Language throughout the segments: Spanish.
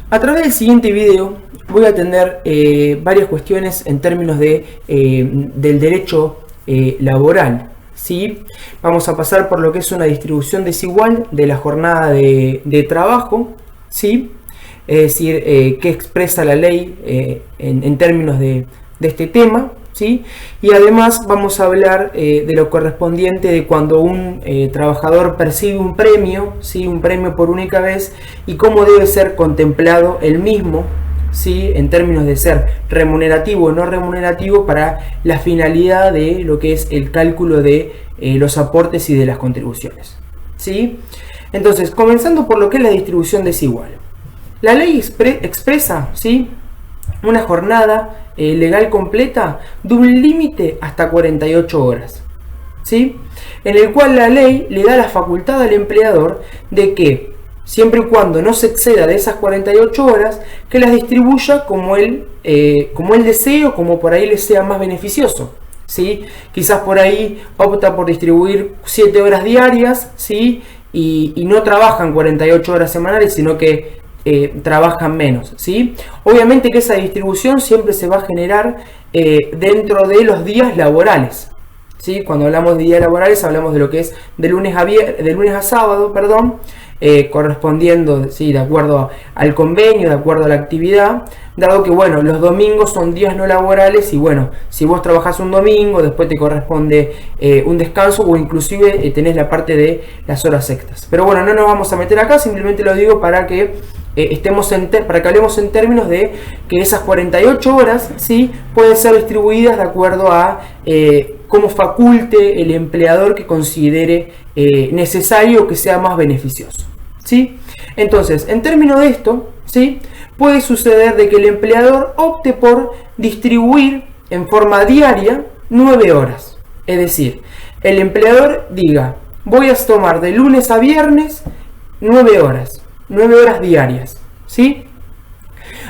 A través del siguiente video voy a atender varias cuestiones en términos del derecho laboral. ¿Sí? Vamos a pasar por lo que es una distribución desigual de la jornada de trabajo, ¿sí? Es decir, qué expresa la ley en términos de este tema, ¿sí? Y además vamos a hablar de lo correspondiente de cuando un trabajador percibe un premio, ¿sí? Un premio por única vez, y cómo debe ser contemplado el mismo, ¿sí? En términos de ser remunerativo o no remunerativo para la finalidad de lo que es el cálculo de los aportes y de las contribuciones, ¿sí? Entonces, comenzando por lo que es la distribución desigual. La ley expresa, ¿sí?, una jornada legal completa de un límite hasta 48 horas, ¿sí?, en el cual la ley le da la facultad al empleador de que, siempre y cuando no se exceda de esas 48 horas, que las distribuya como él desee o como por ahí le sea más beneficioso, ¿sí? Quizás por ahí opta por distribuir 7 horas diarias, ¿sí?, y no trabajan 48 horas semanales, sino que trabajan menos, ¿sí? Obviamente que esa distribución siempre se va a generar dentro de los días laborales, ¿sí? Cuando hablamos de días laborales hablamos de lo que es de lunes a sábado, correspondiendo, ¿sí?, de acuerdo al convenio, de acuerdo a la actividad, dado que, bueno, los domingos son días no laborales y, bueno, si vos trabajás un domingo, después te corresponde un descanso o inclusive tenés la parte de las horas extras. Pero bueno, no nos vamos a meter acá, simplemente lo digo para que para que hablemos en términos de que esas 48 horas, ¿sí?, pueden ser distribuidas de acuerdo a cómo faculte el empleador que considere necesario o que sea más beneficioso, ¿sí? Entonces, en términos de esto, ¿sí?, puede suceder de que el empleador opte por distribuir en forma diaria 9 horas. Es decir, el empleador diga, voy a tomar de lunes a viernes 9 horas diarias, ¿sí?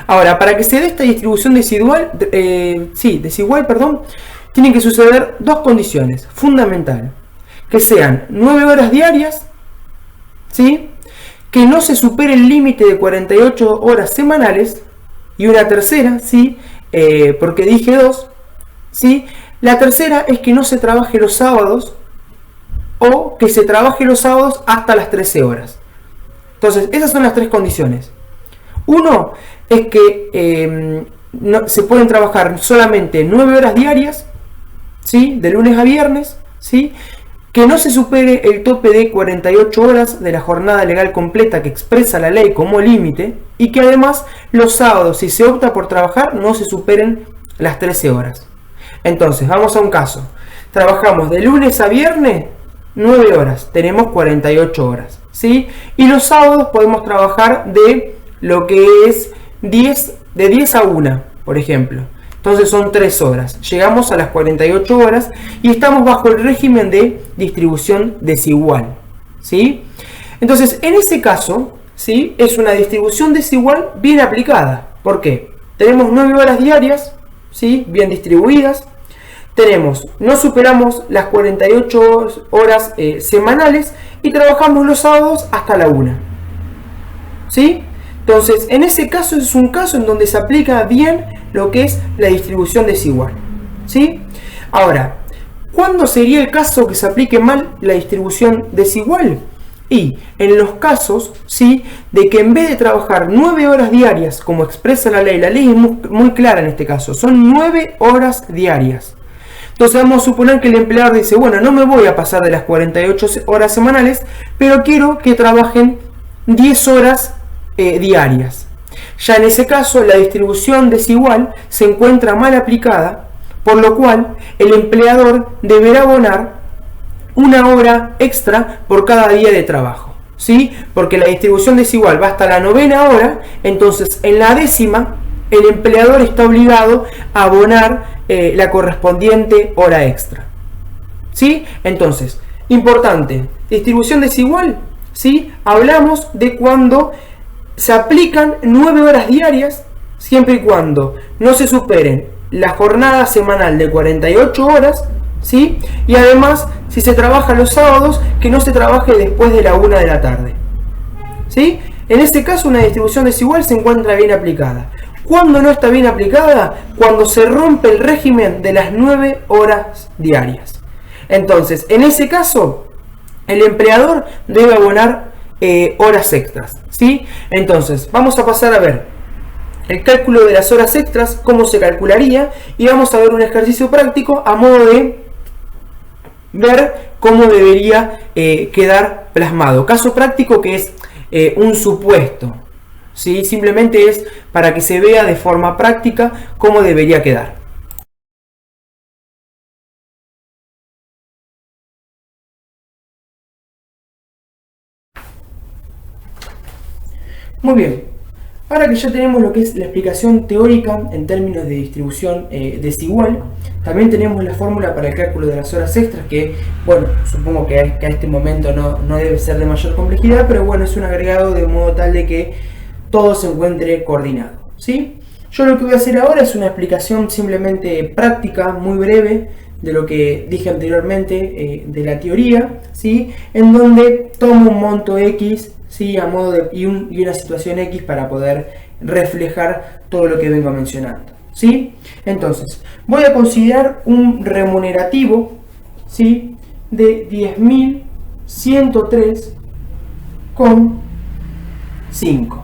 Ahora, para que se dé esta distribución desigual, tienen que suceder dos condiciones fundamentales: que sean 9 horas diarias, ¿sí?, que no se supere el límite de 48 horas semanales, y una tercera, ¿sí?, porque dije dos, ¿sí?, la tercera es que no se trabaje los sábados o que se trabaje los sábados hasta las 13 horas. Entonces, esas son las tres condiciones. Uno es que se pueden trabajar solamente 9 horas diarias, ¿sí?, de lunes a viernes, ¿sí?, que no se supere el tope de 48 horas de la jornada legal completa que expresa la ley como límite, y que además los sábados, si se opta por trabajar, no se superen las 13 horas. Entonces, vamos a un caso. Trabajamos de lunes a viernes 9 horas, tenemos 48 horas, ¿sí? Y los sábados podemos trabajar de lo que es de 10 a 1, por ejemplo. Entonces son 3 horas. Llegamos a las 48 horas y estamos bajo el régimen de distribución desigual, ¿sí? Entonces, en ese caso, ¿sí?, es una distribución desigual bien aplicada. ¿Por qué? Tenemos 9 horas diarias, ¿sí?, bien distribuidas. No superamos las 48 horas semanales y trabajamos los sábados hasta la 1, ¿sí? Entonces, en ese caso es un caso en donde se aplica bien lo que es la distribución desigual, ¿sí? Ahora, ¿cuándo sería el caso que se aplique mal la distribución desigual? Y en los casos, ¿sí?, de que en vez de trabajar 9 horas diarias, como expresa la ley es muy clara en este caso, son 9 horas diarias. Entonces vamos a suponer que el empleador dice, bueno, no me voy a pasar de las 48 horas semanales, pero quiero que trabajen 10 horas diarias. Ya en ese caso la distribución desigual se encuentra mal aplicada, por lo cual el empleador deberá abonar 1 hora extra por cada día de trabajo, ¿sí? Porque la distribución desigual va hasta la 9ª hora, entonces en la 10ª el empleador está obligado a abonar la correspondiente hora extra, ¿sí? Entonces, importante, distribución desigual, ¿sí? Hablamos de cuando se aplican 9 horas diarias, siempre y cuando no se superen la jornada semanal de 48 horas, ¿sí? Y además, si se trabaja los sábados, que no se trabaje después de la 1 de la tarde, ¿sí? En ese caso, una distribución desigual se encuentra bien aplicada. ¿Cuándo no está bien aplicada? Cuando se rompe el régimen de las 9 horas diarias. Entonces, en ese caso, el empleador debe abonar horas extras, ¿sí? Entonces, vamos a pasar a ver el cálculo de las horas extras, cómo se calcularía, y vamos a ver un ejercicio práctico a modo de ver cómo debería quedar plasmado. Caso práctico que es un supuesto, ¿sí? Simplemente es para que se vea de forma práctica cómo debería quedar. Muy bien, ahora que ya tenemos lo que es la explicación teórica en términos de distribución desigual, también tenemos la fórmula para el cálculo de las horas extras, que, bueno, supongo que a este momento no debe ser de mayor complejidad, pero bueno, es un agregado de modo tal de que todo se encuentre coordinado, ¿sí? Yo lo que voy a hacer ahora es una explicación simplemente práctica, muy breve, de lo que dije anteriormente de la teoría, ¿sí? En donde tomo un monto X, ¿sí? A modo de, y una situación X para poder reflejar todo lo que vengo mencionando, ¿sí? Entonces, voy a considerar un remunerativo, ¿sí? De 10.103,5.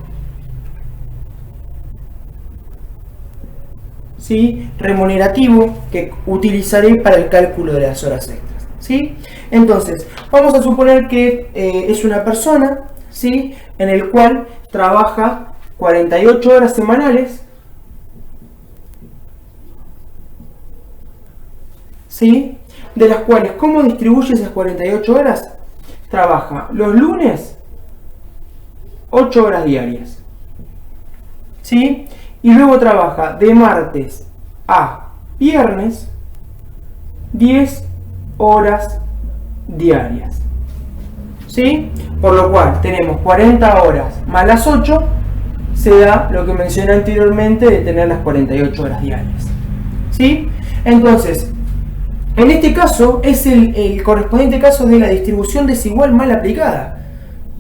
¿Sí? Remunerativo que utilizaré para el cálculo de las horas extras, ¿sí? Entonces, vamos a suponer que es una persona, ¿sí? En el cual trabaja 48 horas semanales, ¿sí? De las cuales, ¿cómo distribuye esas 48 horas? Trabaja los lunes 8 horas diarias, ¿sí? Y luego trabaja de martes a viernes 10 horas diarias, ¿sí? Por lo cual tenemos 40 horas más las 8, se da lo que mencioné anteriormente de tener las 48 horas diarias, ¿sí? Entonces, en este caso es el correspondiente caso de la distribución desigual mal aplicada,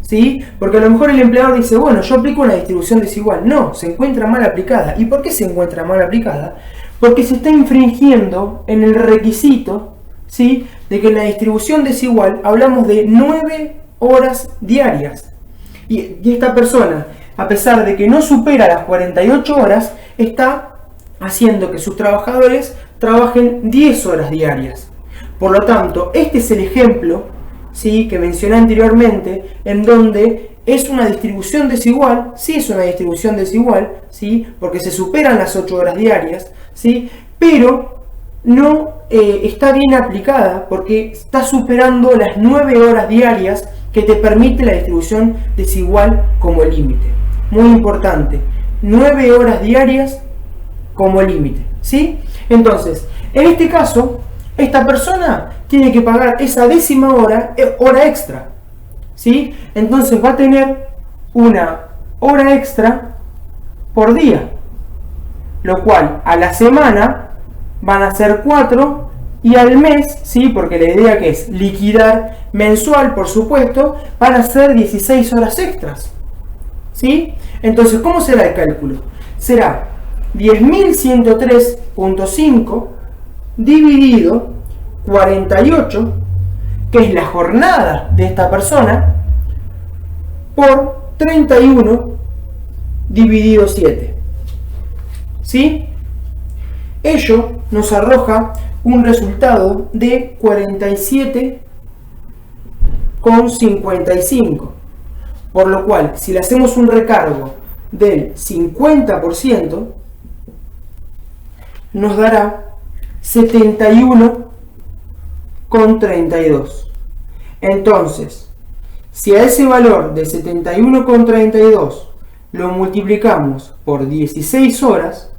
¿sí? Porque a lo mejor el empleador dice, bueno, yo aplico una distribución desigual. No, se encuentra mal aplicada. ¿Y por qué se encuentra mal aplicada? Porque se está infringiendo en el requisito, ¿sí? De que en la distribución desigual hablamos de 9 horas diarias. Y esta persona, a pesar de que no supera las 48 horas, está haciendo que sus trabajadores trabajen 10 horas diarias. Por lo tanto, este es el ejemplo, ¿sí? Que mencioné anteriormente, en donde es una distribución desigual, sí es una distribución desigual, ¿sí? Porque se superan las 8 horas diarias, ¿sí? Pero no está bien aplicada porque está superando las 9 horas diarias que te permite la distribución desigual como límite. Muy importante, 9 horas diarias como límite, ¿sí? Entonces, en este caso, esta persona tiene que pagar esa décima hora extra, ¿sí? Entonces va a tener una hora extra por día, lo cual a la semana van a ser 4 y al mes, ¿sí? Porque la idea que es liquidar mensual, por supuesto, van a ser 16 horas extras, ¿sí? Entonces, ¿cómo será el cálculo? Será 10.103.5 dividido 48, que es la jornada de esta persona, por 31 dividido 7, ¿sí? Ello nos arroja un resultado de 47,55, por lo cual, si le hacemos un recargo del 50%, nos dará 71,32. Entonces, si a ese valor de 71,32 lo multiplicamos por 16 horas,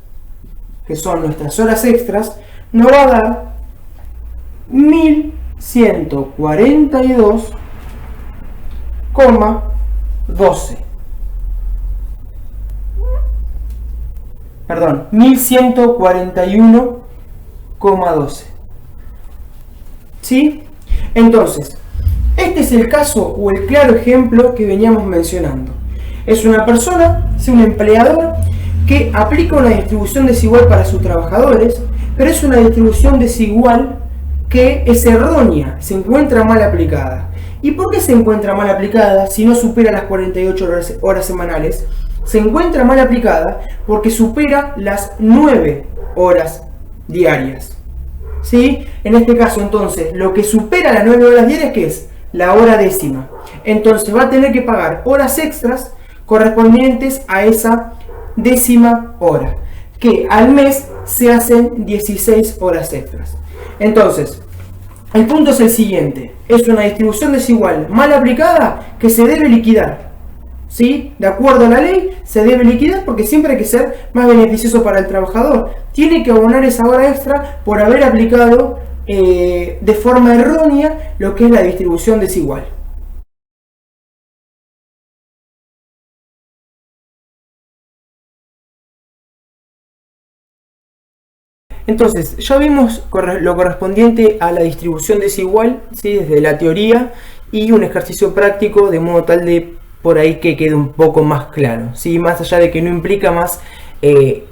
que son nuestras horas extras, nos va a dar 1142,12. Perdón, 1141,12. ¿Sí? Entonces, este es el caso o el claro ejemplo que veníamos mencionando. Es una persona, es un empleador que aplica una distribución desigual para sus trabajadores, pero es una distribución desigual que es errónea, se encuentra mal aplicada. ¿Y por qué se encuentra mal aplicada si no supera las 48 horas semanales? Se encuentra mal aplicada porque supera las 9 horas diarias. ¿Sí? En este caso, entonces, lo que supera las 9 horas diarias, ¿qué es? La hora décima. Entonces va a tener que pagar horas extras correspondientes a esa décima hora, que al mes se hacen 16 horas extras. Entonces, el punto es el siguiente: es una distribución desigual mal aplicada que se debe liquidar. ¿Sí? De acuerdo a la ley, se debe liquidar porque siempre hay que ser más beneficioso para el trabajador. Tiene que abonar esa hora extra por haber aplicado de forma errónea lo que es la distribución desigual. Entonces, ya vimos lo correspondiente a la distribución desigual, ¿sí? Desde la teoría, y un ejercicio práctico de modo tal de por ahí que quede un poco más claro, ¿sí? Más allá de que no implica más que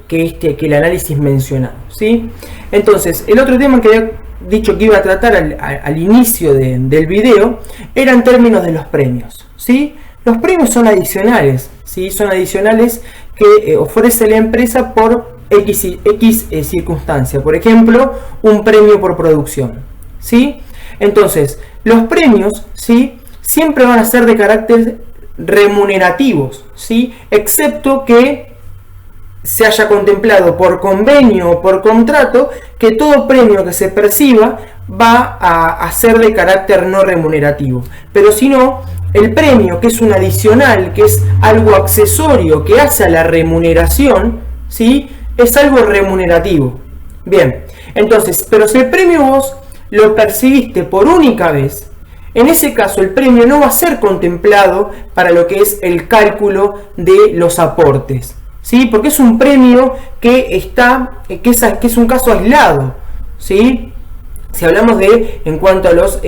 el análisis mencionado, ¿sí? Entonces, el otro tema que había dicho que iba a tratar al inicio del video era en términos de los premios, ¿sí? Los premios son adicionales, ¿sí? Son adicionales que ofrece la empresa por X circunstancia, por ejemplo, un premio por producción, ¿sí? Entonces, los premios, ¿sí? Siempre van a ser de carácter remunerativos, ¿sí? Excepto que se haya contemplado por convenio o por contrato que todo premio que se perciba va a ser de carácter no remunerativo. Pero si no, el premio, que es un adicional, que es algo accesorio que hace a la remuneración, ¿sí? Es algo remunerativo. Bien, entonces, pero si el premio vos lo percibiste por única vez, en ese caso el premio no va a ser contemplado para lo que es el cálculo de los aportes, ¿sí? Porque es un premio que es un caso aislado, ¿sí? Si hablamos en cuanto a los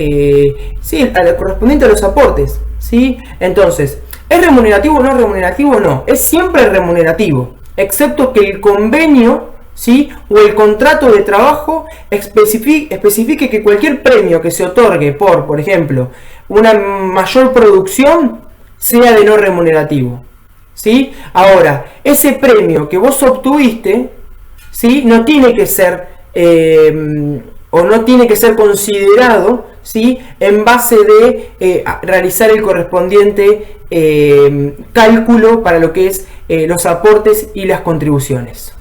correspondiente a los aportes, ¿sí? Entonces, ¿es remunerativo o no remunerativo? No, es siempre remunerativo, excepto que el convenio, ¿sí? O el contrato de trabajo especifique que cualquier premio que se otorgue por ejemplo, una mayor producción sea de no remunerativo, ¿sí? Ahora, ese premio que vos obtuviste, ¿sí? No tiene que ser no tiene que ser considerado, ¿sí? En base de realizar el correspondiente cálculo para lo que es los aportes y las contribuciones.